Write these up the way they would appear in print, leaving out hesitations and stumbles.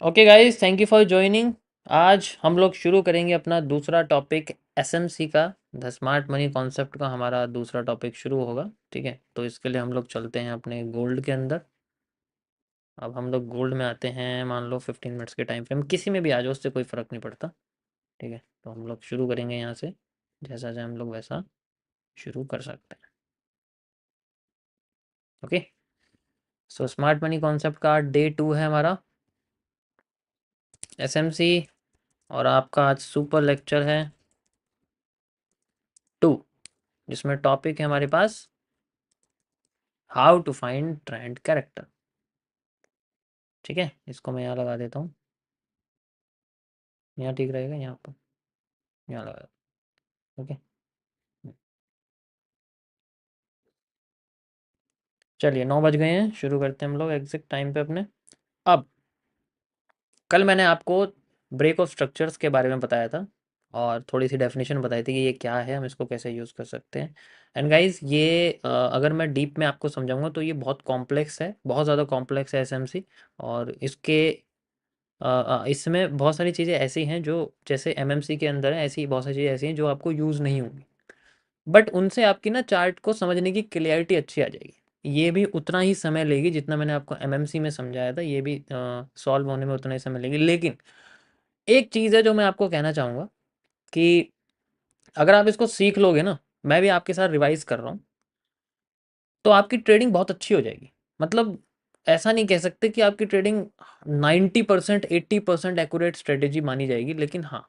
Okay guys, thank you for joining. आज हम लोग शुरू करेंगे अपना दूसरा टॉपिक एसएमसी का। द स्मार्ट मनी कॉन्सेप्ट का हमारा दूसरा टॉपिक शुरू होगा। ठीक है, तो इसके लिए हम लोग चलते हैं अपने गोल्ड के अंदर। अब हम लोग गोल्ड में आते हैं, मान लो 15 मिनट्स के टाइम फ्रेम, किसी में भी आ जाओ, उससे कोई फ़र्क नहीं पड़ता। ठीक है, तो हम लोग शुरू करेंगे यहाँ से। जैसा चाहे हम लोग वैसा शुरू कर सकते हैं। Okay, so smart money concept का डे 2 है हमारा एसएमसी। और आपका आज सुपर लेक्चर है 2, जिसमें टॉपिक है हमारे पास how to find trend character. ठीक है, इसको मैं यहाँ लगा देता हूँ। यहाँ ठीक रहेगा, यहाँ पर यहाँ लगा। ओके, चलिए 9 बज गए हैं, शुरू करते हैं हम लोग एग्जैक्ट टाइम पे अपने। अब कल मैंने आपको ब्रेक ऑफ स्ट्रक्चर्स के बारे में बताया था और थोड़ी सी डेफिनेशन बताई थी कि ये क्या है, हम इसको कैसे यूज़ कर सकते हैं। एंड गाइस, ये अगर मैं डीप में आपको समझाऊंगा तो ये बहुत कॉम्प्लेक्स है, बहुत ज़्यादा कॉम्प्लेक्स है एसएमसी। और इसमें बहुत सारी चीज़ें ऐसी हैं जो जैसे एमएमसी के अंदर है, ऐसी बहुत सारी चीज़ें ऐसी हैं जो आपको यूज़ नहीं होंगी, बट उनसे आपकी ना चार्ट को समझने की क्लियरिटी अच्छी आ जाएगी। ये भी उतना ही समय लेगी जितना मैंने आपको एमएमसी में समझाया था, ये भी सॉल्व होने में उतना ही समय लेगी। लेकिन एक चीज़ है जो मैं आपको कहना चाहूँगा कि अगर आप इसको सीख लोगे ना, मैं भी आपके साथ रिवाइज कर रहा हूँ, तो आपकी ट्रेडिंग बहुत अच्छी हो जाएगी। मतलब ऐसा नहीं कह सकते कि आपकी ट्रेडिंग 90% 80% एक्यूरेट स्ट्रेटेजी मानी जाएगी, लेकिन हाँ,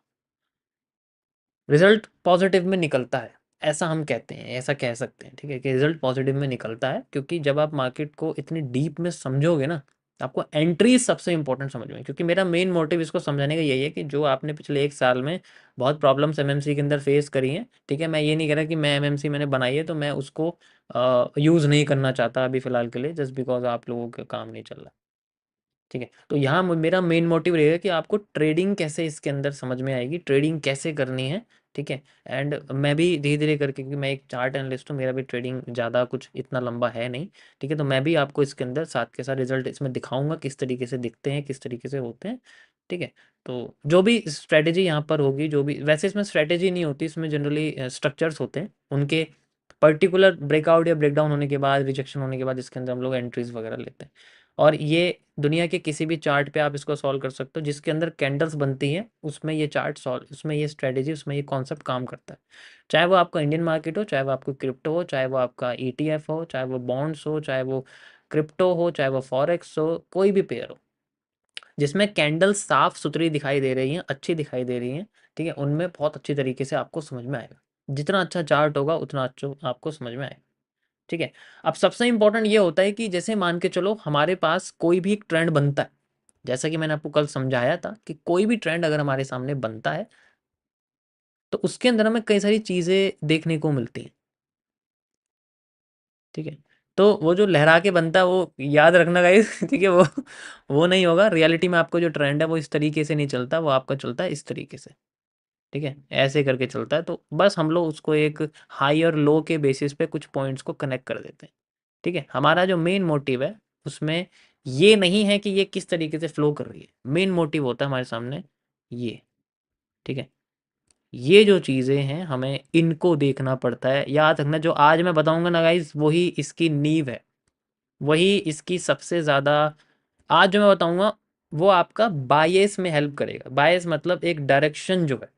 रिजल्ट पॉजिटिव में निकलता है, ऐसा हम कहते हैं, ऐसा कह सकते हैं। ठीक है, कि रिजल्ट पॉजिटिव में निकलता है, क्योंकि जब आप मार्केट को इतनी डीप में समझोगे ना, आपको एंट्री सबसे इंपॉर्टेंट समझ में। क्योंकि मेरा मेन मोटिव इसको समझाने का यही है कि जो आपने पिछले 1 साल में बहुत प्रॉब्लम्स एमएमसी के अंदर फेस करी हैं। ठीक है, मैं ये नहीं कह रहा कि मैं एमएमसी मैंने बनाई है तो मैं उसको यूज़ नहीं करना चाहता अभी फ़िलहाल के लिए, जस्ट बिकॉज आप लोगों का काम नहीं चल रहा। ठीक है, तो यहाँ मेरा मेन मोटिव रहेगा कि आपको ट्रेडिंग कैसे इसके अंदर समझ में आएगी, ट्रेडिंग कैसे करनी है। ठीक है, एंड मैं भी धीरे धीरे करके, क्योंकि मैं एक चार्ट एनालिस्ट हूँ, मेरा भी ट्रेडिंग ज़्यादा कुछ इतना लंबा है नहीं। ठीक है, तो मैं भी आपको इसके अंदर साथ के साथ रिजल्ट इसमें दिखाऊंगा, किस तरीके से दिखते हैं, किस तरीके से होते हैं। ठीक है, तो जो भी स्ट्रेटेजी यहाँ पर होगी, जो भी, वैसे इसमें स्ट्रेटेजी नहीं होती, इसमें जनरली स्ट्रक्चर्स होते हैं, उनके पर्टिकुलर ब्रेकआउट या ब्रेकडाउन होने के बाद, रिजेक्शन होने के बाद इसके अंदर हम लोग एंट्रीज वगैरह लेते हैं। और ये दुनिया के किसी भी चार्ट पे आप इसको सॉल्व कर सकते हो जिसके अंदर कैंडल्स बनती हैं, उसमें ये चार्ट सॉल्व, उसमें ये स्ट्रेटेजी, उसमें ये कॉन्सेप्ट काम करता है। चाहे वो आपका इंडियन मार्केट हो, चाहे वो आपको क्रिप्टो हो, चाहे वो आपका ईटीएफ हो, चाहे वो बॉन्ड्स हो, चाहे वो क्रिप्टो हो, चाहे वो फॉरेक्स हो, कोई भी पेयर हो जिसमें कैंडल्स साफ सुथरी दिखाई दे रही हैं, अच्छी दिखाई दे रही हैं। ठीक है, उनमें बहुत अच्छी तरीके से आपको समझ में आएगा। जितना अच्छा चार्ट होगा उतना अच्छा आपको समझ में आएगा। ठीक है, अब सबसे इंपॉर्टेंट ये होता है कि जैसे मान के चलो हमारे पास कोई भी एक ट्रेंड बनता है, जैसा कि मैंने आपको कल समझाया था कि कोई भी ट्रेंड अगर हमारे सामने बनता है तो उसके अंदर हमें कई सारी चीज़ें देखने को मिलती हैं। ठीक है, तो वो जो लहरा के बनता है वो याद रखना गाइस। ठीक है, वो नहीं होगा रियलिटी में। आपको जो ट्रेंड है वो इस तरीके से नहीं चलता, वो आपका चलता है इस तरीके से। ठीक है, ऐसे करके चलता है, तो बस हम लोग उसको एक हाई और लो के बेसिस पे कुछ पॉइंट्स को कनेक्ट कर देते हैं। ठीक है, हमारा जो मेन मोटिव है उसमें ये नहीं है कि ये किस तरीके से फ्लो कर रही है, मेन मोटिव होता है हमारे सामने ये। ठीक है, ये जो चीज़ें हैं हमें इनको देखना पड़ता है। याद रखना, जो आज मैं बताऊंगा ना गाइस, वही इसकी नींव है, वही इसकी सबसे ज़्यादा। आज जो मैं बताऊंगा वो आपका बायस में हेल्प करेगा। बायस मतलब एक डायरेक्शन, जो है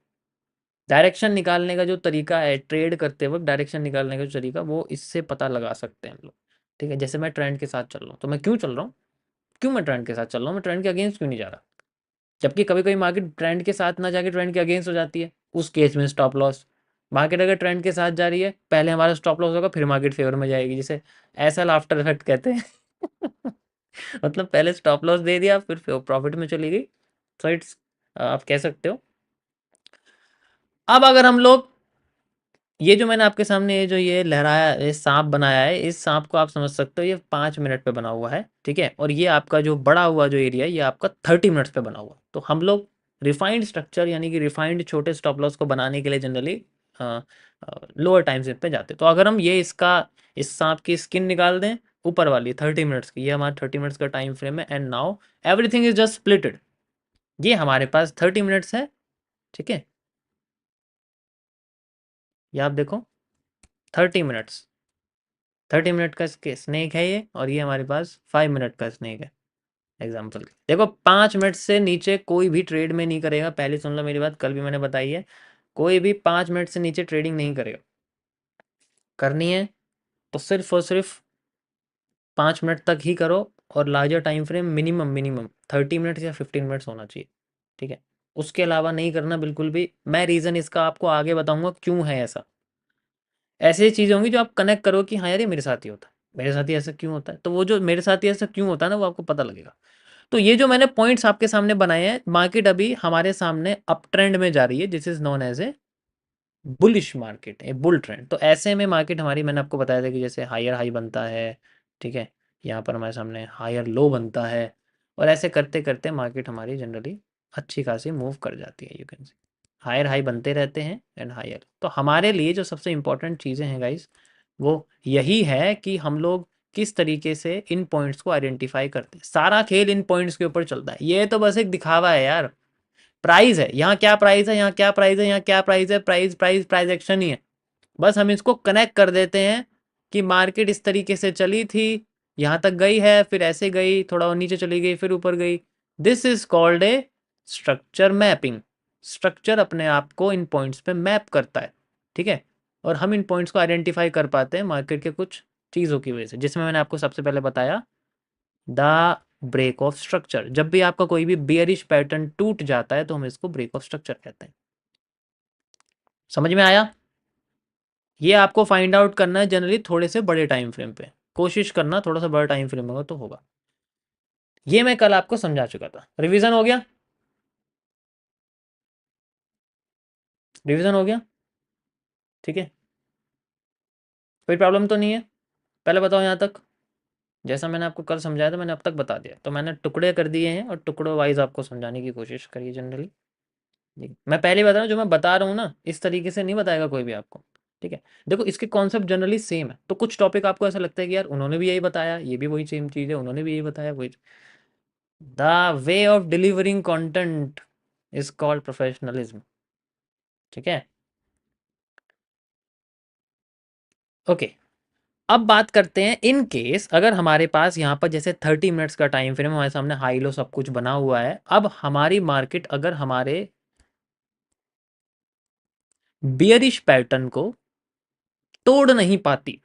डायरेक्शन निकालने का जो तरीका है, ट्रेड करते वक्त डायरेक्शन निकालने का जो तरीका, वो इससे पता लगा सकते हैं हम लोग। ठीक है, जैसे मैं ट्रेंड के साथ चल रहा हूँ, तो मैं क्यों चल रहा हूँ, क्यों मैं ट्रेंड के साथ चल रहा हूँ, मैं ट्रेंड के अगेंस्ट क्यों नहीं जा रहा। जबकि कभी कभी मार्केट ट्रेंड के साथ ना जाके ट्रेंड के अगेंस्ट हो जाती है, उस केस में स्टॉप लॉस। मार्केट अगर ट्रेंड के साथ जा रही है, पहले हमारा स्टॉप लॉस होगा, फिर मार्केट फेवर में जाएगी, जिसे ऐसा आफ्टर इफेक्ट कहते हैं। मतलब पहले स्टॉप लॉस दे दिया, फिर प्रॉफिट में चली गई। सो इट्स, आप कह सकते हो। अब अगर हम लोग ये जो मैंने आपके सामने ये जो ये लहराया, ये सांप बनाया है, इस सांप को आप समझ सकते हो ये 5 मिनट पे बना हुआ है। ठीक है, और ये आपका जो बड़ा हुआ जो एरिया है, ये आपका 30 मिनट्स पे बना हुआ है। तो हम लोग रिफाइंड स्ट्रक्चर यानी कि रिफाइंड छोटे स्टॉप लॉस को बनाने के लिए जनरली लोअर टाइम फ्रेम पे जाते हैं। तो अगर हम ये इसका, इस सांप की स्किन निकाल दें ऊपर वाली 30 मिनट्स की, ये हमारा 30 मिनट्स का टाइम फ्रेम है, and now everything is just splitted. ये हमारे पास 30 मिनट्स है, ठीक है, ये आप देखो, 30 मिनट्स, 30 मिनट का स्नेक है ये, और ये हमारे पास 5 मिनट का स्नेक है। एग्जाम्पल देखो, 5 मिनट से नीचे कोई भी ट्रेड में नहीं करेगा, पहले सुन लो मेरी बात, कल भी मैंने बताई है, कोई भी 5 मिनट से नीचे ट्रेडिंग नहीं करेगा। करनी है तो सिर्फ और सिर्फ 5 मिनट तक ही करो, और larger time frame minimum minimum 30 minutes या 15 मिनट्स होना चाहिए, ठीक है। उसके अलावा नहीं करना बिल्कुल भी। मैं रीज़न इसका आपको आगे बताऊंगा क्यों है ऐसा। ऐसी चीज़ें होंगी जो आप कनेक्ट करो कि हाँ यार ये मेरे साथ ही होता है, मेरे साथ ही ऐसा क्यों होता है, तो वो जो मेरे साथ ही ऐसा क्यों होता है ना, वो आपको पता लगेगा। तो ये जो मैंने पॉइंट्स आपके सामने बनाए हैं, मार्केट अभी हमारे सामने अप ट्रेंड में जा रही है, this is known as a bullish market, a bull trend. तो ऐसे में मार्केट हमारी, मैंने आपको बताया था कि जैसे हायर हाई बनता है, ठीक है, यहाँ पर हमारे सामने हायर लो बनता है, और ऐसे करते करते मार्केट हमारी जनरली अच्छी खासी मूव कर जाती है, you can see higher high बनते रहते हैं एंड हायर। तो हमारे लिए जो सबसे इंपॉर्टेंट चीज़ें हैं गाइस, वो यही है कि हम लोग किस तरीके से इन पॉइंट्स को आइडेंटिफाई करते हैं। सारा खेल इन पॉइंट्स के ऊपर चलता है, ये तो बस एक दिखावा है यार। प्राइस है, यहाँ क्या प्राइस है, यहाँ क्या प्राइस है, यहाँ क्या प्राइस है, प्राइस प्राइस प्राइस एक्शन ही है। बस हम इसको कनेक्ट कर देते हैं कि मार्केट इस तरीके से चली थी, यहाँ तक गई है, फिर ऐसे गई, थोड़ा और नीचे चली गई, फिर ऊपर गई। This is called a structure mapping. Structure अपने आप को इन पॉइंट्स पे मैप करता है, ठीक है। और हम इन पॉइंट्स को आइडेंटिफाई कर पाते हैं मार्केट के कुछ चीज़ों की वजह से, जिसमें मैंने आपको सबसे पहले बताया द ब्रेक ऑफ स्ट्रक्चर। जब भी आपका कोई भी बियरिश पैटर्न टूट जाता है तो हम इसको ब्रेक ऑफ स्ट्रक्चर कहते हैं। समझ में आया? ये आपको फाइंड आउट करना है जनरली थोड़े से बड़े टाइम फ्रेम पे, कोशिश करना थोड़ा सा बड़ा टाइम फ्रेम होगा तो होगा। ये मैं कल आपको समझा चुका था, रिवीजन हो गया, रिवीजन हो गया, ठीक है। कोई प्रॉब्लम तो नहीं है? पहले बताओ यहाँ तक, जैसा मैंने आपको कल समझाया था मैंने अब तक बता दिया, तो मैंने टुकड़े कर दिए हैं और टुकड़ों वाइज आपको समझाने की कोशिश करिए जनरली। मैं पहले बता रहा हूँ, जो मैं बता रहा हूँ ना, इस तरीके से नहीं बताएगा कोई भी आपको, ठीक है। देखो इसके कॉन्सेप्ट जनरली सेम है, तो कुछ टॉपिक आपको ऐसा लगता है कि यार उन्होंने भी यही बताया, ये भी वही सेम चीज़ है, उन्होंने भी यही बताया वही। The way of delivering content is called professionalism, ठीक है। ओके, अब बात करते हैं इन केस अगर हमारे पास यहाँ पर जैसे 30 मिनट्स का टाइम फ्रेम, हमारे सामने हाई लो सब कुछ बना हुआ है, अब हमारी मार्केट अगर हमारे बियरिश पैटर्न को तोड़ नहीं पाती,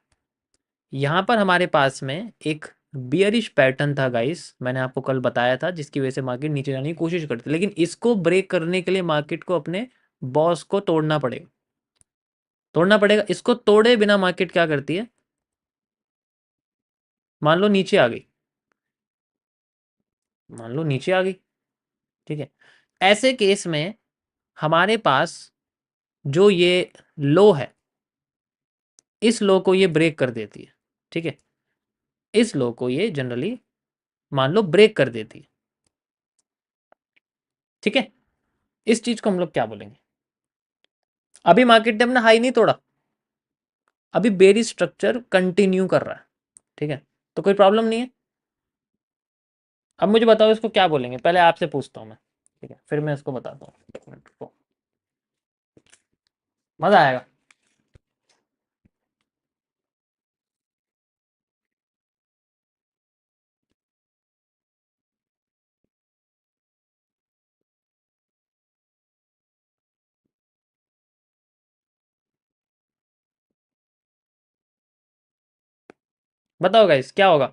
यहाँ पर हमारे पास में एक बियरिश पैटर्न था गाइस, मैंने आपको कल बताया था, जिसकी वजह से मार्केट नीचे जाने की कोशिश करती, लेकिन इसको ब्रेक करने के लिए मार्केट को अपने बॉस को तोड़ना पड़ेगा, तोड़ना पड़ेगा। इसको तोड़े बिना मार्केट क्या करती है, मान लो नीचे आ गई, मान लो नीचे आ गई, ठीक है। ऐसे केस में हमारे पास जो ये लो है, इस लो को ये ब्रेक कर देती है, ठीक है। इस लो को ये जनरली मान लो ब्रेक कर देती है, ठीक है। इस चीज को हम लोग क्या बोलेंगे? अभी मार्केट ने अपना हाई नहीं तोड़ा, अभी बेरी स्ट्रक्चर कंटिन्यू कर रहा है, ठीक है, तो कोई प्रॉब्लम नहीं है। अब मुझे बताओ इसको क्या बोलेंगे, पहले आपसे पूछता हूँ मैं, ठीक है, फिर मैं इसको बताता हूँ, एक मिनट रुको, मजा आएगा। बताओ गाइस क्या होगा?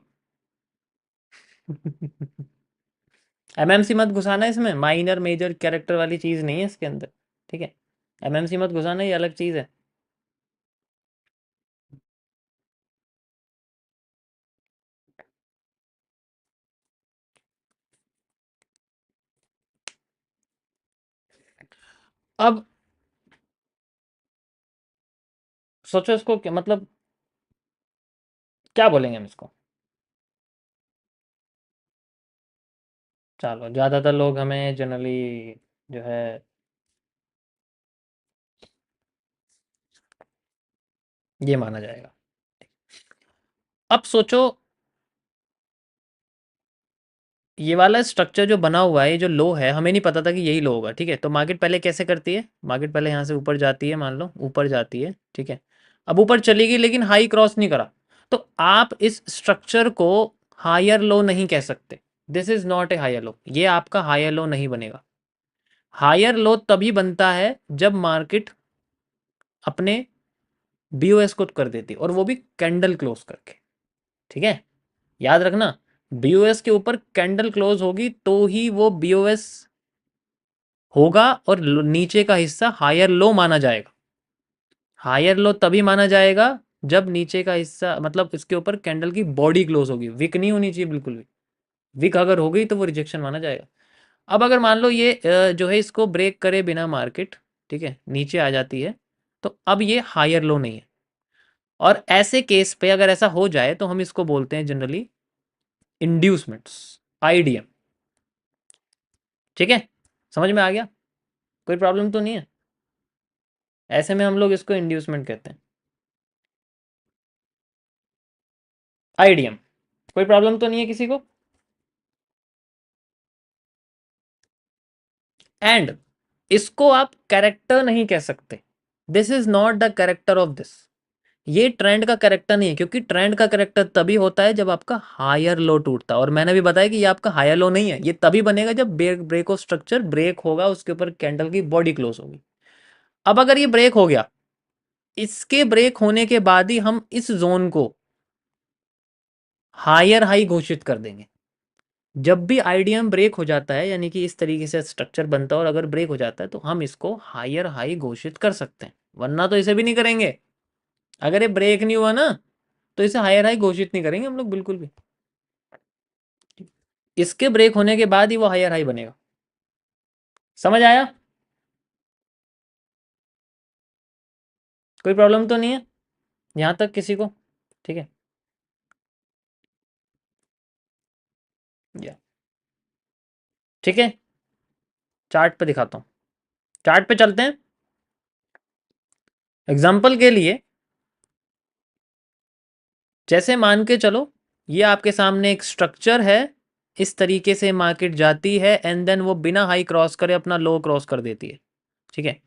एमएमसी मत घुसाना इसमें, माइनर मेजर कैरेक्टर वाली चीज नहीं है इसके अंदर, ठीक है। एमएमसी मत घुसाना, ये अलग चीज है। अब सोचो इसको क्या मतलब, क्या बोलेंगे हम इसको? चलो ज्यादातर लोग हमें जनरली जो है, ये माना जाएगा। अब सोचो ये वाला स्ट्रक्चर जो बना हुआ है, ये जो लो है, हमें नहीं पता था कि यही लो होगा, ठीक है। तो मार्केट पहले कैसे करती है, मार्केट पहले यहाँ से ऊपर जाती है, मान लो ऊपर जाती है, ठीक है। अब ऊपर चली गई लेकिन हाई क्रॉस नहीं करा, तो आप इस स्ट्रक्चर को हायर लो नहीं कह सकते। This is not a higher low, ये आपका हायर लो नहीं बनेगा। हायर लो तभी बनता है जब मार्केट अपने बीओएस को कर देती है, और वो भी कैंडल क्लोज करके, ठीक है। याद रखना, बीओएस के ऊपर कैंडल क्लोज होगी तो ही वो बीओएस होगा, और नीचे का हिस्सा हायर लो माना जाएगा। हायर लो तभी माना जाएगा जब नीचे का हिस्सा, मतलब इसके ऊपर कैंडल की बॉडी क्लोज होगी, विक नहीं होनी चाहिए बिल्कुल भी। विक अगर हो गई तो वो रिजेक्शन माना जाएगा। अब अगर मान लो ये जो है इसको ब्रेक करे बिना मार्केट, ठीक है, नीचे आ जाती है, तो अब ये हायर लो नहीं है। और ऐसे केस पे अगर ऐसा हो जाए तो हम इसको बोलते हैं जनरली इंड्यूसमेंट्स, आईडीएम, ठीक है। समझ में आ गया, कोई प्रॉब्लम तो नहीं है। ऐसे में हम लोग इसको इंड्यूसमेंट कहते हैं, आईडीएम। कोई प्रॉब्लम तो नहीं है किसी को। एंड इसको आप कैरेक्टर नहीं कह सकते, this is not the character of this. ये ट्रेंड का कैरेक्टर नहीं है, क्योंकि ट्रेंड का कैरेक्टर तभी होता है जब आपका हायर लो टूटता है, और मैंने भी बताया कि ये आपका हायर लो नहीं है, ये तभी बनेगा जब ब्रेक ऑफ स्ट्रक्चर ब्रेक होगा, उसके ऊपर कैंडल की बॉडी क्लोज होगी। अब अगर ये ब्रेक हो गया, इसके ब्रेक होने के बाद ही हम इस जोन को हायर हाई घोषित कर देंगे। जब भी आईडीएम ब्रेक हो जाता है, यानी कि इस तरीके से स्ट्रक्चर बनता है और अगर ब्रेक हो जाता है, तो हम इसको हायर हाई घोषित कर सकते हैं, वरना तो इसे भी नहीं करेंगे। अगर ये ब्रेक नहीं हुआ ना, तो इसे हायर हाई घोषित नहीं करेंगे हम लोग बिल्कुल भी। इसके ब्रेक होने के बाद ही वो हायर हाई बनेगा। समझ आया, कोई प्रॉब्लम तो नहीं है यहां तक किसी को, ठीक है। या ठीक है, चार्ट पे दिखाता हूं, चार्ट पे चलते हैं। एग्जाम्पल के लिए, जैसे मान के चलो ये आपके सामने एक स्ट्रक्चर है, इस तरीके से मार्केट जाती है एंड देन वो बिना हाई क्रॉस करे अपना लो क्रॉस कर देती है, ठीक है।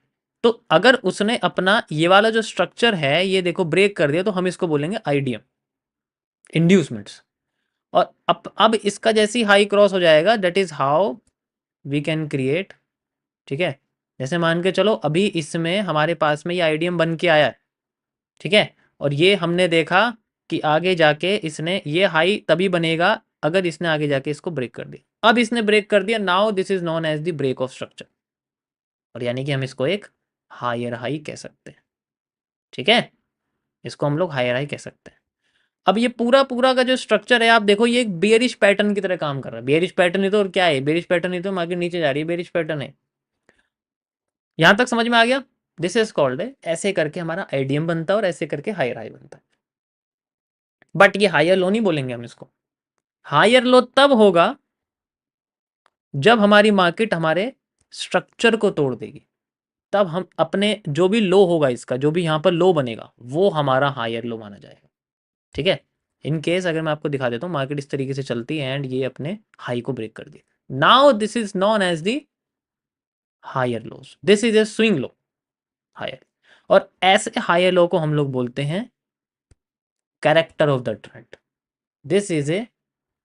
तो अगर उसने अपना ये वाला जो स्ट्रक्चर है, ये देखो ब्रेक कर दिया, तो हम इसको बोलेंगे आईडीएम, इंड्यूसमेंट्स। और अब इसका जैसी हाई क्रॉस हो जाएगा, that is how we can create, ठीक है। जैसे मान के चलो अभी इसमें हमारे पास में ये आईडीएम बन के आया है, ठीक है। और ये हमने देखा कि आगे जाके इसने ये हाई तभी बनेगा अगर इसने आगे जाके इसको ब्रेक कर दिया। अब इसने ब्रेक कर दिया, now this is known as the break of structure, और यानी कि हम इसको एक हायर हाई कह सकते हैं, ठीक है। इसको हम लोग हायर हाई कह सकते हैं। अब ये पूरा पूरा का जो स्ट्रक्चर है, आप देखो ये एक बेयरिश पैटर्न की तरह काम कर रहा है। बेयरिश पैटर्न ही तो, और क्या है बेयरिश पैटर्न, ही तो मार्केट नीचे जा रही है, बेयरिश पैटर्न है। यहां तक समझ में आ गया, दिस इज कॉल्ड है, ऐसे करके हमारा आईडीएम बनता है और ऐसे करके हायर हाई बनता है। बट ये हायर लो नहीं बोलेंगे हम इसको। हायर लो तब होगा जब हमारी मार्केट हमारे स्ट्रक्चर को तोड़ देगी, तब हम अपने जो भी लो होगा, इसका जो भी यहाँ पर लो बनेगा, वो हमारा हायर लो माना जाएगा, ठीक है। इन केस अगर मैं आपको दिखा देता हूँ मार्केट इस तरीके से चलती है एंड ये अपने हाई को ब्रेक कर दिया, now this is known as the higher lows, this is a swing low, higher. और ऐसे हायर लो को हम लोग बोलते हैं character of the trend, this is a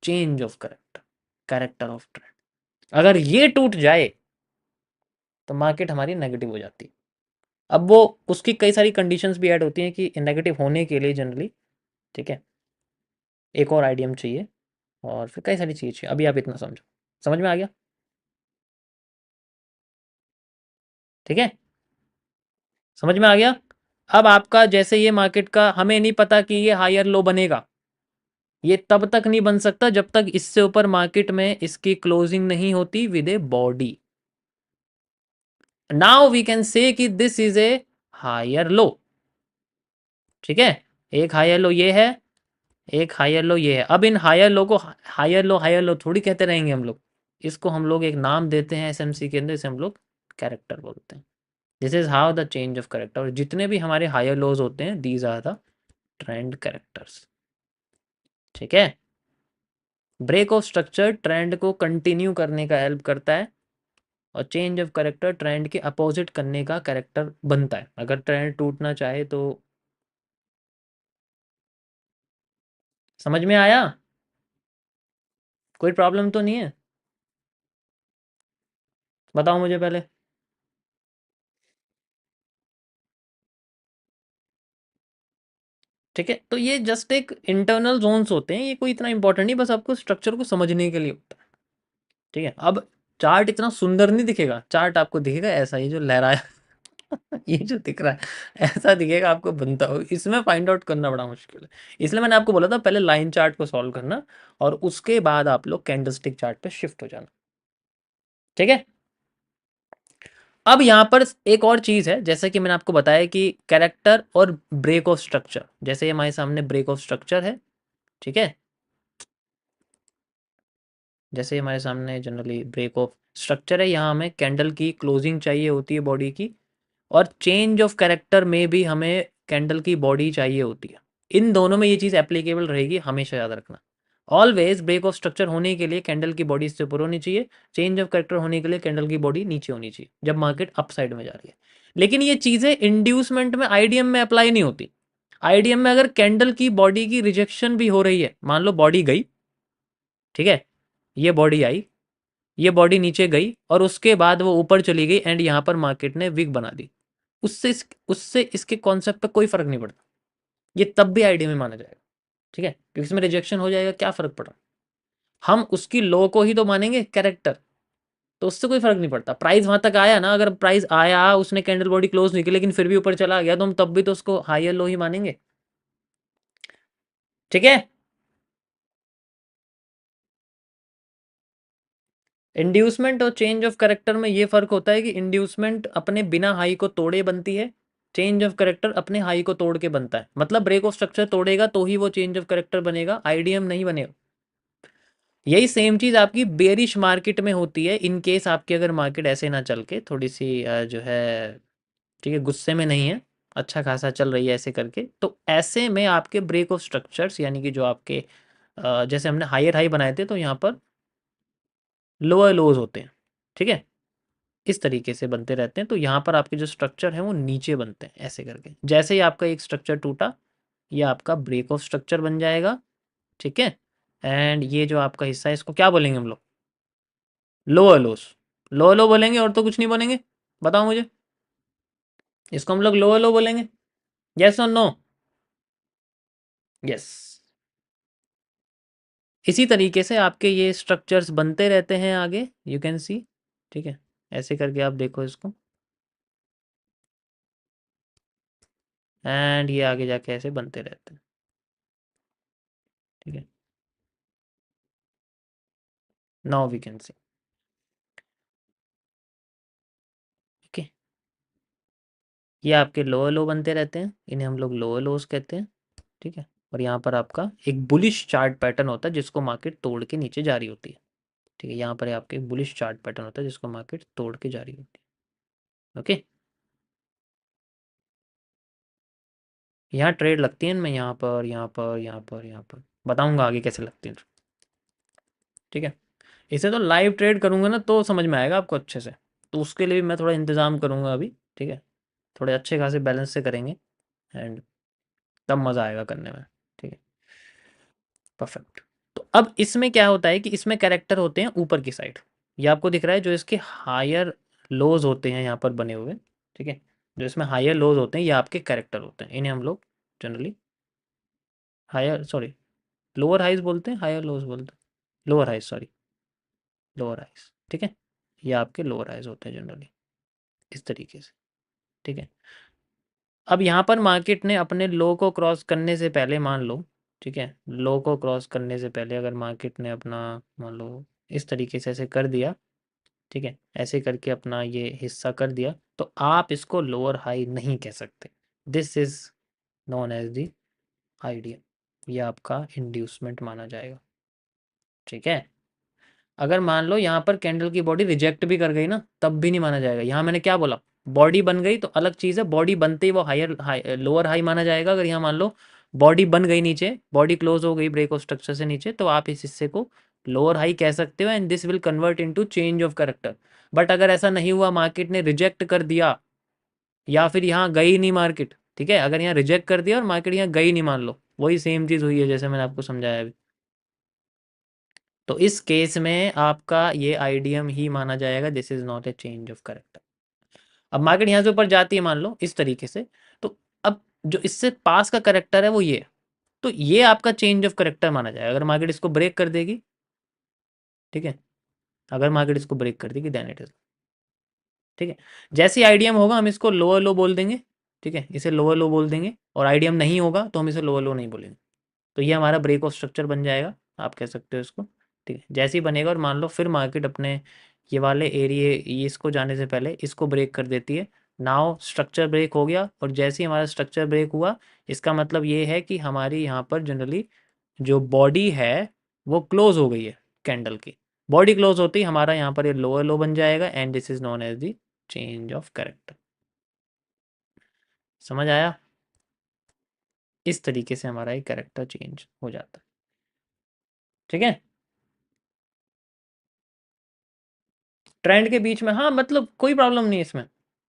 change of character, character of trend. अगर ये टूट जाए तो मार्केट हमारी नेगेटिव हो जाती है। अब वो उसकी कई सारी कंडीशंस भी ऐड होती हैं कि नेगेटिव होने के लिए जनरली, ठीक है, एक और आईडीएम चाहिए और फिर कई सारी चीज़ चाहिए। अभी आप इतना समझो, समझ में आ गया, ठीक है, समझ में आ गया। अब आपका जैसे ये मार्केट का हमें नहीं पता कि ये हायर लो बनेगा, ये तब तक नहीं बन सकता जब तक इससे ऊपर मार्केट में इसकी क्लोजिंग नहीं होती with a body. Now we can say कि this is a higher low, ठीक है। एक हायर लो ये है, एक हायर लो ये है। अब इन हायर लो को हायर लो थोड़ी कहते रहेंगे हम लोग, इसको हम लोग एक नाम देते हैं एसएमसी के अंदर, इसे हम लोग कैरेक्टर बोलते हैं। This is how the change of character, और जितने भी हमारे हायर लोज होते हैं these are the trend characters, ठीक है। ब्रेक ऑफ स्ट्रक्चर ट्रेंड को कंटिन्यू करने का हेल्प करता है और चेंज ऑफ करेक्टर ट्रेंड के अपोजिट करने का करेक्टर बनता है। अगर ट्रेंड टूटना चाहे तो समझ में आया? कोई प्रॉब्लम तो नहीं है? बताओ मुझे पहले। ठीक है, तो ये जस्ट एक इंटरनल जोन्स होते हैं, ये कोई इतना इंपॉर्टेंट नहीं, बस आपको स्ट्रक्चर को समझने के लिए होता है। ठीक है, अब चार्ट इतना सुंदर नहीं दिखेगा, चार्ट आपको दिखेगा ऐसा, ये जो लहराया ये जो दिख रहा है ऐसा दिखेगा आपको बनता हो, इसमें फाइंड आउट करना बड़ा मुश्किल है। इसलिए मैंने आपको बोला था पहले लाइन चार्ट को सॉल्व करना और उसके बाद आप लोग कैंडलस्टिक चार्ट पे शिफ्ट हो जाना। ठीक है, अब यहाँ पर एक और चीज़ है, जैसे कि मैंने आपको बताया कि कैरेक्टर और ब्रेक ऑफ स्ट्रक्चर, जैसे हमारे सामने ब्रेक ऑफ स्ट्रक्चर है, ठीक है, जैसे हमारे सामने जनरली ब्रेक ऑफ स्ट्रक्चर है, यहाँ हमें कैंडल की क्लोजिंग चाहिए होती है बॉडी की, और चेंज ऑफ कैरेक्टर में भी हमें कैंडल की बॉडी चाहिए होती है। इन दोनों में ये चीज़ एप्लीकेबल रहेगी, हमेशा याद रखना। ऑलवेज ब्रेक ऑफ स्ट्रक्चर होने के लिए कैंडल की बॉडी इससे ऊपर होनी चाहिए, चेंज ऑफ कैरेक्टर होने के लिए कैंडल की बॉडी नीचे होनी चाहिए जब मार्केट अप साइड में जा रही है। लेकिन ये चीज़ें इंड्यूसमेंट में आईडीएम में अप्लाई नहीं होती। आईडीएम में अगर कैंडल की बॉडी की रिजेक्शन भी हो रही है, मान लो बॉडी गई, ठीक है, ये बॉडी आई, ये बॉडी नीचे गई और उसके बाद वो ऊपर चली गई एंड यहाँ पर मार्केट ने विक बना दी, उससे इसके कॉन्सेप्ट पे कोई फर्क नहीं पड़ता, ये तब भी आईडी में माना जाएगा। ठीक है, क्योंकि इसमें रिजेक्शन हो जाएगा, क्या फर्क पड़ रहा, हम उसकी लो को ही तो मानेंगे कैरेक्टर, तो उससे कोई फर्क नहीं पड़ता। प्राइस वहां तक आया ना, अगर प्राइस आया, उसने कैंडल बॉडी क्लोज नहीं की लेकिन फिर भी ऊपर चला गया, तो हम तब भी तो उसको हायर लो ही मानेंगे। ठीक है, इंड्यूसमेंट और चेंज ऑफ करेक्टर में ये फर्क होता है कि इंड्यूसमेंट अपने बिना हाई को तोड़े बनती है, चेंज ऑफ करेक्टर अपने हाई को तोड़ के बनता है। मतलब ब्रेक ऑफ स्ट्रक्चर तोड़ेगा तो ही वो चेंज ऑफ करेक्टर बनेगा, आईडीएम नहीं बनेगा। यही सेम चीज आपकी बेरिश मार्केट में होती है, इन केस आपकी अगर मार्केट ऐसे ना चल के थोड़ी सी जो है, ठीक है, गुस्से में नहीं है, अच्छा खासा चल रही है ऐसे करके, तो ऐसे में आपके ब्रेक ऑफ स्ट्रक्चर्स यानी कि जो आपके जैसे हमने हायर हाई बनाए थे तो यहाँ पर लोअर लोज होते हैं। ठीक है, इस तरीके से बनते रहते हैं, तो यहाँ पर आपके जो स्ट्रक्चर है वो नीचे बनते हैं ऐसे करके। जैसे ही आपका एक स्ट्रक्चर टूटा, ये आपका ब्रेक ऑफ स्ट्रक्चर बन जाएगा। ठीक है, एंड ये जो आपका हिस्सा है इसको क्या बोलेंगे हम लोग? Lower loss. लोअर लो बोलेंगे और तो कुछ नहीं बोलेंगे, बताओ मुझे। इसको हम लोग लोअर लो बोलेंगे, यस और नो? यस। इसी तरीके से आपके ये स्ट्रक्चर्स बनते रहते हैं आगे, यू कैन सी। ठीक है, ऐसे करके आप देखो इसको, एंड ये आगे जाके ऐसे बनते रहते हैं। ठीक है, now we can see. Okay, ये आपके लोअर लो बनते रहते हैं, इन्हें हम लोग लोअर लोस कहते हैं। ठीक है, और यहाँ पर आपका एक बुलिश चार्ट पैटर्न होता है जिसको मार्केट तोड़ के नीचे जा रही होती है। ठीक है, यहाँ पर आपके एक बुलिश चार्ट पैटर्न होता है जिसको मार्केट तोड़ के जा रही होती है। ओके, यहाँ ट्रेड लगती है, मैं यहाँ पर यहाँ पर यहाँ पर यहाँ पर बताऊंगा आगे कैसे लगती है। ठीक है, इसे तो लाइव ट्रेड करूंगा ना तो समझ में आएगा आपको अच्छे से, तो उसके लिए भी मैं थोड़ा इंतज़ाम करूंगा अभी। ठीक है, थोड़े अच्छे खासे बैलेंस से करेंगे एंड तब मज़ा आएगा करने में। ठीक है, परफेक्ट। तो अब इसमें क्या होता है कि इसमें कैरेक्टर होते हैं ऊपर की साइड, ये आपको दिख रहा है, जो इसके हायर लोज होते हैं यहाँ पर बने हुए। ठीक है, जो इसमें हायर लोज होते हैं ये आपके कैरेक्टर होते हैं, इन्हें हम लोग generally higher sorry lower highs बोलते हैं, हायर लोज बोलते हैं, lower highs sorry, lower highs. ठीक है, ये आपके लोअर हाइज होते हैं जनरली इस तरीके से। ठीक है, अब यहाँ पर मार्केट ने अपने लो को क्रॉस करने से पहले मान लो, ठीक है, लो को क्रॉस करने से पहले अगर मार्केट ने अपना मान लो इस तरीके से ऐसे कर दिया, ठीक है, ऐसे करके अपना ये हिस्सा कर दिया, तो आप इसको लोअर हाई नहीं कह सकते, this is known as the idea, ये आपका इंड्यूसमेंट माना जाएगा। ठीक है, अगर मान लो यहाँ पर कैंडल की बॉडी रिजेक्ट भी कर गई ना तब भी नहीं माना जाएगा। यहाँ मैंने क्या बोला, बॉडी बन गई तो अलग चीज़ है, बॉडी बनते ही वो हायर हाई लोअर हाई माना जाएगा। अगर यहाँ मान लो बॉडी बन गई नीचे, बॉडी क्लोज हो गई ब्रेक ऑफ स्ट्रक्चर से नीचे, तो आप इस हिस्से को लोअर हाई कह सकते हो, and this will convert into change of character. But अगर ऐसा नहीं हुआ, मार्केट ने रिजेक्ट कर दिया या फिर यहाँ गई नहीं मार्केट, ठीक है, अगर यहाँ रिजेक्ट कर दिया और मार्केट यहाँ गई नहीं, मान लो वही सेम चीज़ हुई है जैसे मैंने आपको समझाया अभी, तो इस केस में आपका ये आईडीएम ही माना जाएगा, this is not A change of character. अब मार्केट यहाँ से ऊपर जाती है मान लो इस तरीके से, तो अब जो इससे पास का करेक्टर है वो ये, तो ये आपका चेंज ऑफ करेक्टर माना जाएगा अगर मार्केट इसको ब्रेक कर देगी, ठीक है, अगर मार्केट इसको ब्रेक कर देगी देन इट इज, ठीक है। जैसे आईडीएम होगा हम इसको लोअर लो बोल देंगे, ठीक है, इसे लोअर लो बोल देंगे, और आईडीएम नहीं होगा तो हम इसे लोअर लो नहीं बोलेंगे। तो ये हमारा ब्रेक ऑफ स्ट्रक्चर बन जाएगा, आप कह सकते हो इसको, ठीक है। जैसे ही बनेगा और मान लो फिर मार्केट अपने ये वाले एरिया, ये इसको जाने से पहले इसको ब्रेक कर देती है, नाउ स्ट्रक्चर ब्रेक हो गया, और जैसे ही हमारा स्ट्रक्चर ब्रेक हुआ, इसका मतलब ये है कि हमारी यहाँ पर जनरली जो बॉडी है वो क्लोज हो गई है, कैंडल की बॉडी क्लोज होती है, हमारा यहाँ पर ये लोअर लो बन जाएगा, and this is known as the change of character. समझ आया? इस तरीके से हमारा ये कैरेक्टर चेंज हो जाता है, ठीक है। ट्रेंड के बीच में, हाँ मतलब कोई प्रॉब्लम नहीं है इसमें,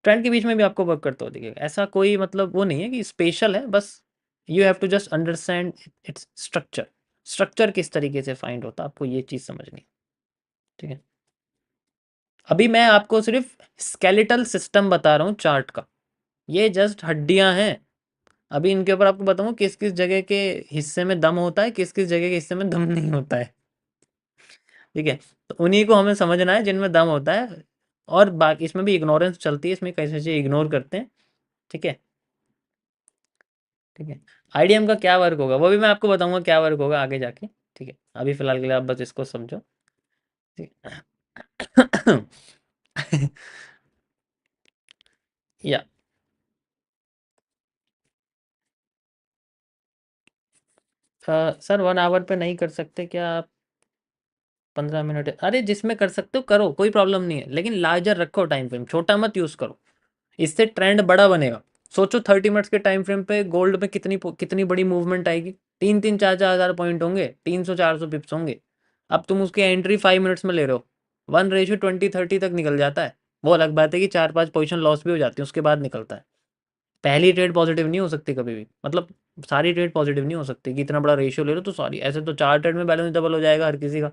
ट्रेंड के बीच में भी आपको वर्क करता हो दिखेगा, ऐसा कोई मतलब वो नहीं है कि स्पेशल है, बस you have to just understand its structure, structure किस तरीके से फाइंड होता है, आपको ये चीज़ समझनी है, ठीक है। अभी मैं आपको सिर्फ स्केलेटल सिस्टम बता रहा हूँ चार्ट का, ये जस्ट हड्डियां हैं, अभी इनके ऊपर आपको बताऊँ किस किस जगह के हिस्से में दम होता है, किस किस जगह के हिस्से में दम नहीं होता है, ठीक है। तो उन्हीं को हमें समझना है जिनमें दम होता है, और बाकी इसमें भी इग्नोरेंस चलती है, इसमें कैसे चीज़ इग्नोर करते हैं, ठीक है, ठीक है। आईडीएम का क्या वर्क होगा वो भी मैं आपको बताऊंगा क्या वर्क होगा आगे जाके, ठीक है, अभी फिलहाल के लिए आप बस इसको समझो, ठीक है। या सर 1 आवर पे नहीं कर सकते क्या आप? 15 मिनट, अरे जिसमें कर सकते हो करो, कोई प्रॉब्लम नहीं है, लेकिन लार्जर रखो टाइम फ्रेम, छोटा मत यूज़ करो, इससे ट्रेंड बड़ा बनेगा। सोचो 30 मिनट्स के टाइम फ्रेम पे गोल्ड में कितनी कितनी बड़ी मूवमेंट आएगी, 3-3, 4-4 हज़ार पॉइंट होंगे, 300-400 पिप्स होंगे। अब तुम उसकी एंट्री 5 मिनट्स में ले रहे हो, 1:20-30 तक निकल जाता है, वो अलग बात है कि 4-5 पोजीशन लॉस भी हो जाती है उसके बाद निकलता है। पहली ट्रेड पॉजिटिव नहीं हो सकती कभी भी, मतलब सारी ट्रेड पॉजिटिव नहीं हो सकती कि इतना बड़ा रेशियो ले लो तो सारी, ऐसे तो 4 ट्रेड में बैलेंस डबल हो जाएगा हर किसी का,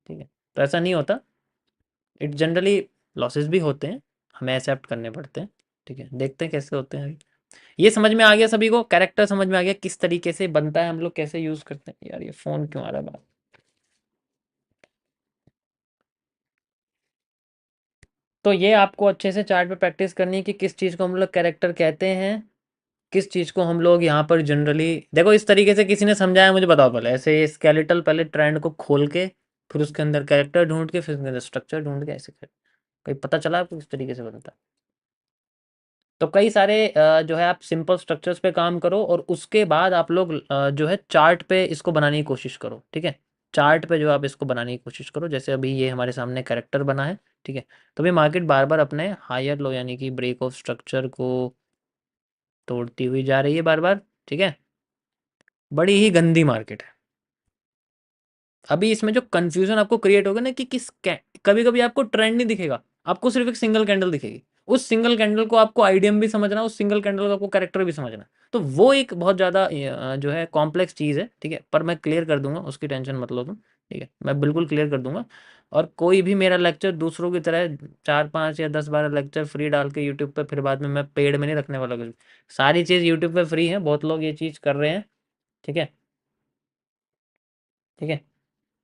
ठीक है, तो ऐसा नहीं होता, इट जनरली लॉसेस भी होते हैं, हमें एक्सेप्ट करने पड़ते हैं, ठीक है। देखते हैं कैसे होते हैं अभी। ये समझ में आ गया सभी को, कैरेक्टर समझ में आ गया किस तरीके से बनता है, हम लोग कैसे यूज करते हैं, यार ये फोन क्यों आ रहा है बात। तो ये आपको अच्छे से चार्ट पे प्रैक्टिस करनी है कि किस चीज़ को हम लोग कैरेक्टर कहते हैं, किस चीज़ को हम लोग यहाँ पर जनरली, देखो इस तरीके से किसी ने समझाया मुझे बताओ पहले, ऐसे स्केलेटल पहले ट्रेंड को खोल के, फिर उसके अंदर कैरेक्टर ढूंढ के, फिर उसके अंदर स्ट्रक्चर ढूंढ के, ऐसे कर, कहीं पता चला आपको किस तरीके से बनता है? तो कई सारे जो है आप सिंपल स्ट्रक्चर्स पे काम करो, और उसके बाद आप लोग जो है चार्ट पे इसको बनाने की कोशिश करो, ठीक है। चार्ट पे जो आप इसको बनाने की कोशिश करो, जैसे अभी ये हमारे सामने कैरेक्टर बना है, ठीक है। तो भी मार्केट बार बार अपने हायर लो यानी कि ब्रेक ऑफ स्ट्रक्चर को तोड़ती हुई जा रही है बार बार, ठीक है, बड़ी ही गंदी मार्केट है। अभी इसमें जो कंफ्यूजन आपको क्रिएट होगा ना कि कभी कभी आपको ट्रेंड नहीं दिखेगा, आपको सिर्फ एक सिंगल कैंडल दिखेगी, उस सिंगल कैंडल को आपको आईडीएम भी समझना, उस सिंगल कैंडल को आपको कैरेक्टर भी समझना, तो वो एक बहुत ज़्यादा जो है कॉम्प्लेक्स चीज़ है, ठीक है, पर मैं क्लियर कर दूंगा, उसकी टेंशन मत लो तुम, ठीक है, मैं बिल्कुल क्लियर कर दूंगा। और कोई भी मेरा लेक्चर दूसरों की तरह 4-5 या 10-12 लेक्चर फ्री डाल के यूट्यूब पे फिर बाद में मैं पेड में नहीं रखने वाला कुछ, सारी चीज़ यूट्यूब पे फ्री है, बहुत लोग ये चीज़ कर रहे हैं, ठीक है, ठीक है,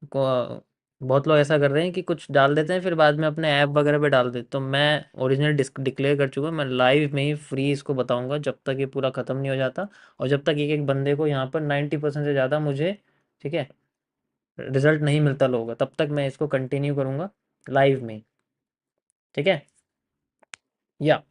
को बहुत लोग ऐसा कर रहे हैं कि कुछ डाल देते हैं फिर बाद में अपने ऐप वगैरह पे डाल देते, तो मैं ओरिजिनल डिक्लेयर कर चुका हूँ, मैं लाइव में ही फ्री इसको बताऊंगा जब तक ये पूरा ख़त्म नहीं हो जाता, और जब तक एक एक बंदे को यहाँ पर 90% से ज़्यादा मुझे, ठीक है, रिजल्ट नहीं मिलता लोगों का, तब तक मैं इसको कंटिन्यू करूँगा लाइव में, ठीक है। या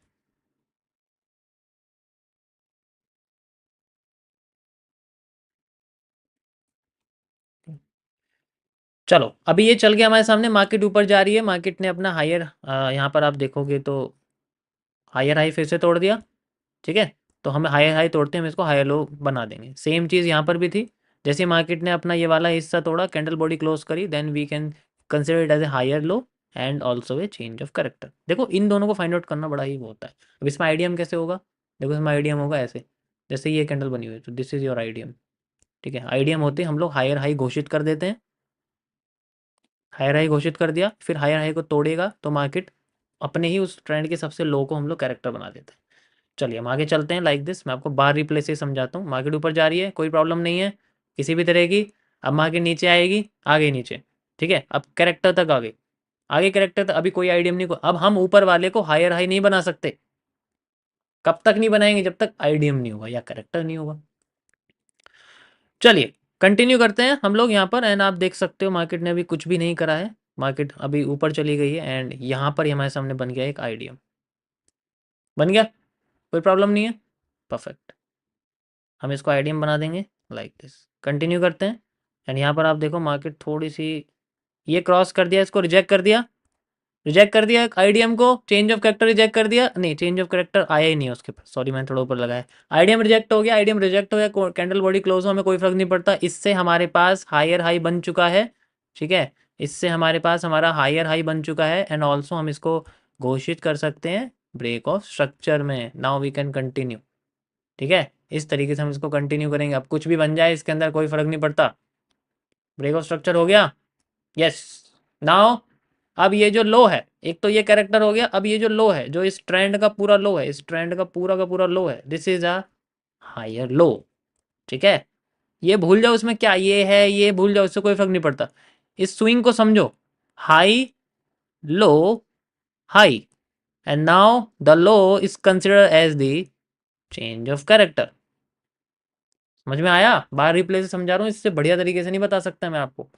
चलो अभी ये चल गया हमारे सामने, मार्केट ऊपर जा रही है, मार्केट ने अपना हायर यहाँ पर आप देखोगे तो हायर हाई फिर से तोड़ दिया, ठीक है। तो हमें हायर हाई तोड़ते हैं, हम इसको हायर लो बना देंगे, सेम चीज़ यहाँ पर भी थी, जैसे मार्केट ने अपना ये वाला हिस्सा तोड़ा, कैंडल बॉडी क्लोज करी, then we can consider it as a higher low and also a change of character. देखो इन दोनों को फाइंड आउट करना बड़ा ही वो होता है। अब इसमें आइडियम कैसे होगा, देखो इसमें आइडियम होगा ऐसे, जैसे ये कैंडल बनी हुई है तो दिस इज योर आइडियम। ठीक है, आइडियम होते हम लोग हायर हाई घोषित कर देते हैं, हायर हाई घोषित कर दिया, फिर हायर हाई को तोड़ेगा तो मार्केट अपने ही उस ट्रेंड के सबसे लो को हम लोग कैरेक्टर बना देते हैं। चलिए हम आगे चलते हैं लाइक दिस। मैं आपको बार रिप्ले से समझाता हूँ। मार्केट ऊपर जा रही है, कोई प्रॉब्लम नहीं है किसी भी तरह की। अब मार्केट नीचे आएगी, आ गई नीचे, ठीक है, अब कैरेक्टर तक आ गई, आगे कैरेक्टर तक अभी कोई आइडियम नहीं को। अब हम ऊपर वाले को हायर हाई नहीं बना सकते। कब तक नहीं बनाएंगे, जब तक आइडियम नहीं होगा या कैरेक्टर नहीं होगा। चलिए कंटिन्यू करते हैं हम लोग यहाँ पर। एंड आप देख सकते हो मार्केट ने अभी कुछ भी नहीं करा है, मार्केट अभी ऊपर चली गई है एंड यहाँ पर हमारे सामने बन गया एक आइडियम, बन गया, कोई प्रॉब्लम नहीं है, परफेक्ट। हम इसको आइडियम बना देंगे लाइक दिस। कंटिन्यू करते हैं एंड यहाँ पर आप देखो मार्केट थोड़ी सी ये क्रॉस कर दिया, इसको रिजेक्ट कर दिया, रिजेक्ट कर दिया आइडियम को, चेंज ऑफ कैरेक्टर रिजेक्ट कर दिया, नहीं चेंज ऑफ कैरेक्टर आया ही नहीं है उसके पास, सॉरी मैंने थोड़ा ऊपर लगाया। आइडियम रिजेक्ट हो गया, आइडियम रिजेक्ट हो गया, कैंडल बॉडी क्लोज हो, हमें कोई फर्क नहीं पड़ता। इससे हमारे पास हायर हाई बन चुका है, ठीक है, इससे हमारे पास हमारा हायर हाई बन चुका है एंड ऑल्सो हम इसको घोषित कर सकते हैं ब्रेक ऑफ स्ट्रक्चर में। नाउ वी कैन कंटिन्यू, ठीक है, इस तरीके से हम इसको कंटिन्यू करेंगे। अब कुछ भी बन जाए इसके अंदर कोई फर्क नहीं पड़ता, ब्रेक ऑफ स्ट्रक्चर हो गया, यस। नाउ अब ये जो लो है, एक तो ये कैरेक्टर हो गया, अब ये जो लो है, जो इस ट्रेंड का पूरा लो है, इस ट्रेंड का पूरा लो है, this is a higher low, ठीक है। ये भूल जाओ इसमें क्या ये है, ये भूल जाओ, इससे कोई फर्क नहीं पड़ता। इस स्विंग को समझो, high low high, and now the low is consider as the change of character. समझ में आया, बार रिप्ले से समझा रहा हूँ, इससे बढ़िया तरीके से नहीं बता सकता मैं आपको।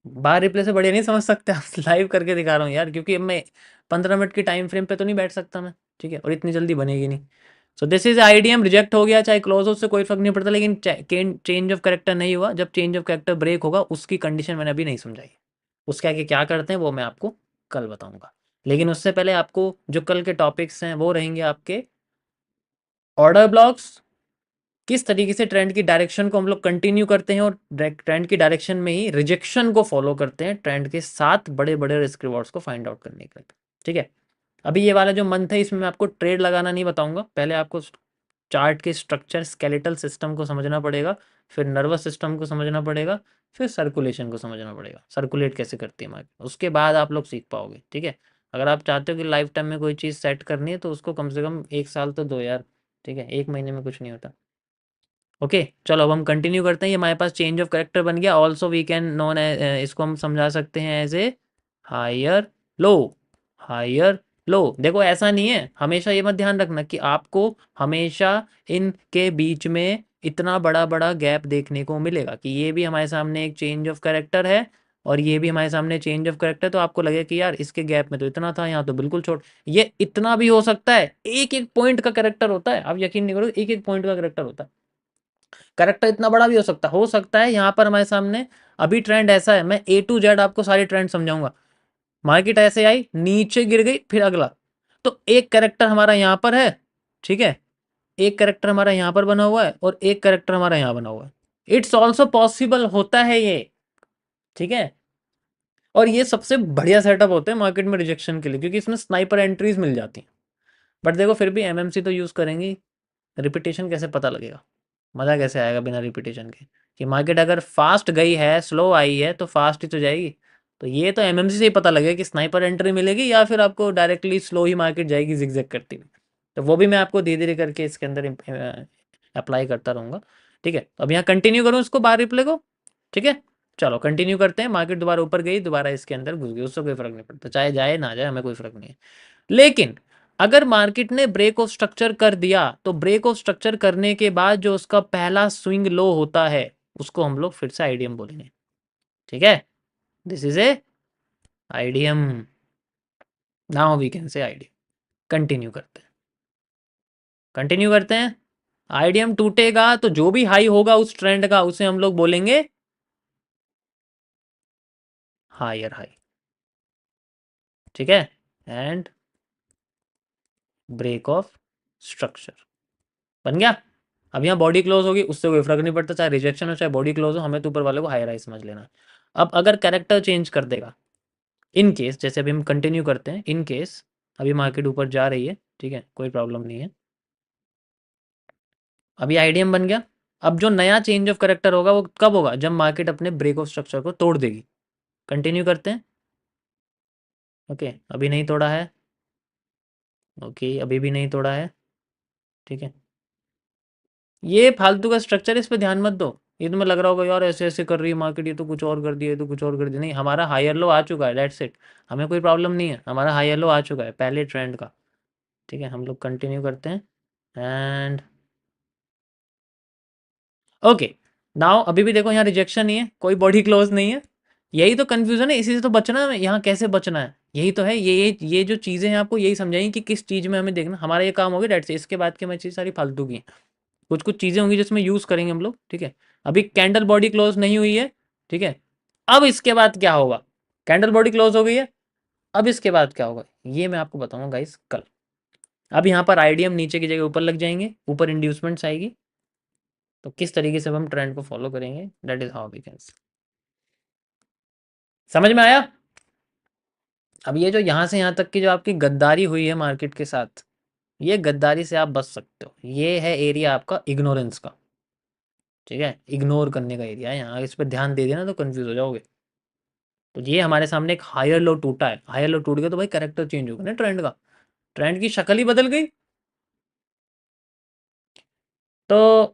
बार रिप्ले से बढ़िया नहीं समझ सकते आप, लाइव करके दिखा रहा हूँ यार, क्योंकि अब मैं 15 मिनट की टाइम फ्रेम पे तो नहीं बैठ सकता मैं, ठीक है, और इतनी जल्दी बनेगी नहीं। So this is IDM, reject हो गया चाहे क्लोज हो, उससे कोई फर्क नहीं पड़ता, लेकिन चेंज ऑफ कैरेक्टर नहीं हुआ। जब चेंज ऑफ कैरेक्टर ब्रेक होगा उसकी कंडीशन मैंने अभी नहीं समझाई, उसके आगे क्या करते हैं वो मैं आपको कल बताऊंगा। लेकिन उससे पहले आपको जो कल के टॉपिक्स हैं वो रहेंगे आपके ऑर्डर ब्लॉक्स, किस तरीके से ट्रेंड की डायरेक्शन को हम लोग कंटिन्यू करते हैं और ट्रेंड की डायरेक्शन में ही रिजेक्शन को फॉलो करते हैं ट्रेंड के 7 बड़े बड़े रिस्क रिवॉर्ड्स को फाइंड आउट करने के लिए, ठीक है। अभी ये वाला जो मंथ है इसमें मैं आपको ट्रेड लगाना नहीं बताऊंगा, पहले आपको चार्ट के स्ट्रक्चर स्केलेटल सिस्टम को समझना पड़ेगा, फिर नर्वस सिस्टम को समझना पड़ेगा, फिर सर्कुलेशन को समझना पड़ेगा, सर्कुलेट कैसे करती है मार्केट, उसके बाद आप लोग सीख पाओगे, ठीक है। अगर आप चाहते हो कि लाइफ टाइम में कोई चीज़ सेट करनी है तो उसको कम से कम 1 साल तो दो यार, ठीक है, 1 महीने में कुछ नहीं होता। ओके चलो अब हम कंटिन्यू करते हैं। ये हमारे पास चेंज ऑफ करेक्टर बन गया, ऑल्सो वी कैन नोन, इसको हम समझा सकते हैं as a higher low, higher low. देखो ऐसा नहीं है, हमेशा ये मत ध्यान रखना कि आपको हमेशा इनके बीच में इतना बड़ा बड़ा गैप देखने को मिलेगा कि ये भी हमारे सामने एक चेंज ऑफ करेक्टर है और ये भी हमारे सामने चेंज ऑफ करेक्टर, तो आपको लगे कि यार इसके गैप में तो इतना था, यहाँ तो बिल्कुल छोड़, ये इतना भी हो सकता है, एक एक पॉइंट का करेक्टर होता है, आप यकीन नहीं करोगे, एक एक पॉइंट का करेक्टर होता है। करेक्टर इतना बड़ा भी हो सकता है यहाँ पर हमारे सामने अभी ट्रेंड ऐसा है, मैं ए टू जेड आपको सारी ट्रेंड समझाऊंगा। मार्केट ऐसे आई, नीचे गिर गई, फिर अगला, तो एक करेक्टर हमारा यहाँ पर है, ठीक है, एक करेक्टर हमारा यहाँ पर बना हुआ है और एक करेक्टर हमारा यहाँ बना हुआ है। इट्स ऑल्सो पॉसिबल होता है ये, ठीक है। और ये सबसे बढ़िया सेटअप होते हैं मार्केट में रिजेक्शन के लिए, क्योंकि इसमें स्नाइपर एंट्रीज मिल जाती हैं। बट देखो फिर भी एमएमसी तो यूज करेंगी, रिपीटेशन कैसे पता लगेगा, मज़ा कैसे आएगा बिना रिपीटेशन के, कि मार्केट अगर फास्ट गई है स्लो आई है तो फास्ट ही तो जाएगी। तो ये तो एमएमसी से ही पता लगेगा कि स्नाइपर एंट्री मिलेगी या फिर आपको डायरेक्टली स्लो ही मार्केट जाएगी जिगजैग करती हुई। तो वो भी मैं आपको धीरे धीरे करके इसके अंदर अप्लाई करता रहूँगा, ठीक है। अब यहाँ कंटिन्यू करूँ इसको बार रिप्ले को, ठीक है। चलो कंटिन्यू करते हैं। मार्केट दोबारा ऊपर गई, दोबारा इसके अंदर घुस गई, उससे कोई फर्क नहीं पड़ता, चाहे जाए ना जाए हमें कोई फर्क नहीं है। लेकिन अगर मार्केट ने ब्रेक ऑफ स्ट्रक्चर कर दिया तो ब्रेक ऑफ स्ट्रक्चर करने के बाद जो उसका पहला स्विंग लो होता है उसको हम लोग फिर से आईडीएम बोलेंगे, ठीक है। This is a IDM, now we can say IDM. Continue करते हैं, कंटिन्यू करते हैं। आईडीएम टूटेगा तो जो भी हाई होगा उस ट्रेंड का उसे हम लोग बोलेंगे हायर हाई, ठीक है, एंड ब्रेक ऑफ स्ट्रक्चर बन गया। अब यहाँ बॉडी क्लोज होगी, उससे कोई फर्क नहीं पड़ता, चाहे रिजेक्शन हो चाहे बॉडी क्लोज हो, हमें तो ऊपर वाले को हायर हाई समझ लेना है। अब अगर कैरेक्टर चेंज कर देगा, इन केस, जैसे अभी हम कंटिन्यू करते हैं, इन केस अभी मार्केट ऊपर जा रही है, ठीक है, कोई प्रॉब्लम नहीं है, अभी आईडीएम बन गया। अब जो नया चेंज ऑफ करेक्टर होगा वो कब होगा, जब मार्केट अपने ब्रेक ऑफ स्ट्रक्चर को तोड़ देगी। कंटिन्यू करते हैं। ओके, अभी नहीं तोड़ा है। ओके, अभी भी नहीं तोड़ा है। ठीक है, ये फालतू का स्ट्रक्चर, इस पे ध्यान मत दो। ये तुम्हें लग रहा होगा यार ऐसे ऐसे कर रही है मार्केट, ये तो कुछ और कर दिया, ये तो कुछ और कर दिया। नहीं, हमारा हायर लो आ चुका है, दैट्स इट। हमें कोई प्रॉब्लम नहीं है, हमारा हायर लो आ चुका है पहले ट्रेंड का। ठीक है, हम लोग कंटिन्यू करते हैं। एंड ओके, नाउ अभी भी देखो यहाँ रिजेक्शन नहीं है, कोई बॉडी क्लोज नहीं है। यही तो कंफ्यूजन है, इसी से तो बचना है, यहाँ कैसे बचना है, यही तो है। ये जो चीज़ें हैं आपको यही समझाएंगी कि किस चीज़ में हमें देखना। हमारा ये काम हो गया, डेट से इसके बाद की हमारी चीज़ सारी फालतू की हैं। कुछ कुछ चीज़ें होंगी जिसमें यूज़ करेंगे हम लोग। ठीक है, अभी कैंडल बॉडी क्लोज नहीं हुई है। ठीक है, अब इसके बाद क्या होगा, कैंडल बॉडी क्लोज हो गई है, अब इसके बाद क्या होगा ये मैं आपको बताऊंगा गाइस कल। अब यहाँ पर आईडीएम नीचे की जगह ऊपर लग जाएंगे, ऊपर इंड्यूसमेंट्स आएगी, तो किस तरीके से अब हम ट्रेंड को फॉलो करेंगे, that is how we can. समझ में आया। अब ये जो यहाँ से यहाँ तक की जो आपकी गद्दारी हुई है मार्केट के साथ, ये गद्दारी से आप बच सकते हो। ये है एरिया आपका इग्नोरेंस का। ठीक है, इग्नोर करने का एरिया है यहाँ, इस पर ध्यान दे देना तो कंफ्यूज हो जाओगे। तो ये हमारे सामने एक हायर लो टूटा है, हायर लो टूट गया तो भाई करेक्टर चेंज होगा ना ट्रेंड का, ट्रेंड की शक्ल ही बदल गई। तो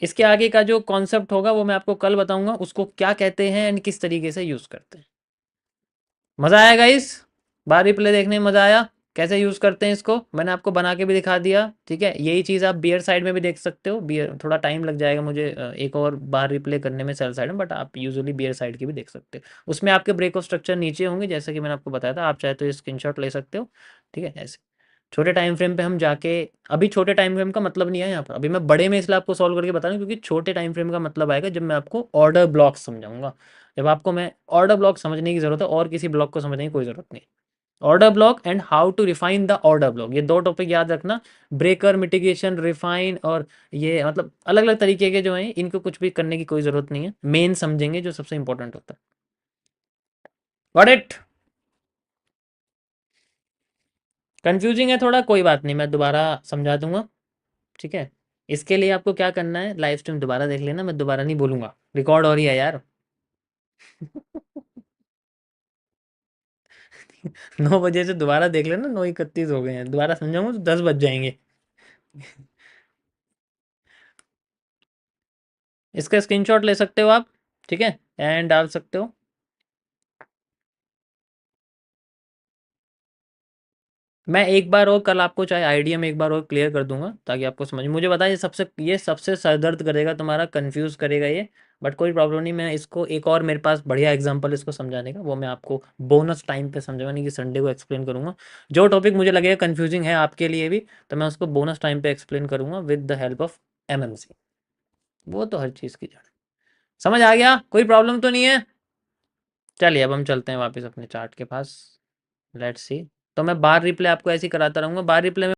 इसके आगे का जो कॉन्सेप्ट होगा वो मैं आपको कल बताऊंगा, उसको क्या कहते हैं एंड किस तरीके से यूज़ करते हैं। मज़ा आएगा इस बार रिप्ले देखने में, मज़ा आया। कैसे यूज़ करते हैं इसको मैंने आपको बना के भी दिखा दिया। ठीक है, यही चीज़ आप बियर साइड में भी देख सकते हो। बियर थोड़ा टाइम लग जाएगा मुझे एक और बार रिप्ले करने में सेल साइड में, बट आप यूजुअली बियर साइड की भी देख सकते हो। उसमें आपके ब्रेक ऑफ स्ट्रक्चर नीचे होंगे जैसे कि मैंने आपको बताया था, आप चाहे तो ये स्क्रीनशॉट ले सकते हो। ठीक है, ऐसे छोटे टाइम फ्रेम पे हम जाके, अभी छोटे टाइम फ्रेम का मतलब नहीं है यहाँ पर, अभी मैं बड़े में इसलिए आपको सॉल्व करके बता रहा हूँ क्योंकि छोटे टाइम फ्रेम का मतलब आएगा जब मैं आपको ऑर्डर ब्लॉक समझाऊंगा। जब आपको मैं ऑर्डर ब्लॉक समझने की ज़रूरत है, और किसी ब्लॉक को समझने की कोई ज़रूरत नहीं। Order block and how to refine the order block, ये दो टॉपिक याद रखना। ब्रेकर, मिटिगेशन, रिफाइन, और ये मतलब अलग अलग तरीके के जो हैं, इनको कुछ भी करने की कोई ज़रूरत नहीं है, मेन समझेंगे जो सबसे इंपॉर्टेंट होता है। Got it. कंफ्यूजिंग है थोड़ा, कोई बात नहीं, मैं दोबारा समझा दूंगा। ठीक है, इसके लिए आपको क्या करना है, लाइव स्ट्रीम दोबारा देख लेना, मैं दोबारा नहीं बोलूंगा, रिकॉर्ड हो रही है यार। 9 बजे से दोबारा देख लेना, 9:31 हो गए हैं, दोबारा समझाऊंगा तो 10 बज जाएंगे। इसका स्क्रीनशॉट ले सकते हो आप। ठीक है, एंड डाल सकते हो। मैं एक बार और कल आपको चाहे आईडिया में एक बार और क्लियर कर दूंगा ताकि आपको समझ, मुझे बताइए ये सबसे सरदर्द करेगा तुम्हारा, कंफ्यूज करेगा ये। बट कोई प्रॉब्लम नहीं, मैं इसको एक और, मेरे पास बढ़िया एग्जांपल इसको समझाने का, वो मैं आपको बोनस टाइम पे समझाने की संडे को एक्सप्लेन करूंगा। जो टॉपिक मुझे लगेगा कंफ्यूजिंग है आपके लिए भी, तो मैं उसको बोनस टाइम पे एक्सप्लेन करूंगा with the help of MMC. वो तो हर चीज़ की जड़। समझ आ गया, कोई प्रॉब्लम तो नहीं है। चलिए अब हम चलते हैं वापस अपने चार्ट के पास। Let's see. तो मैं बार रिप्ले आपको ऐसे ही कराता रहूंगा, बार रिप्ले में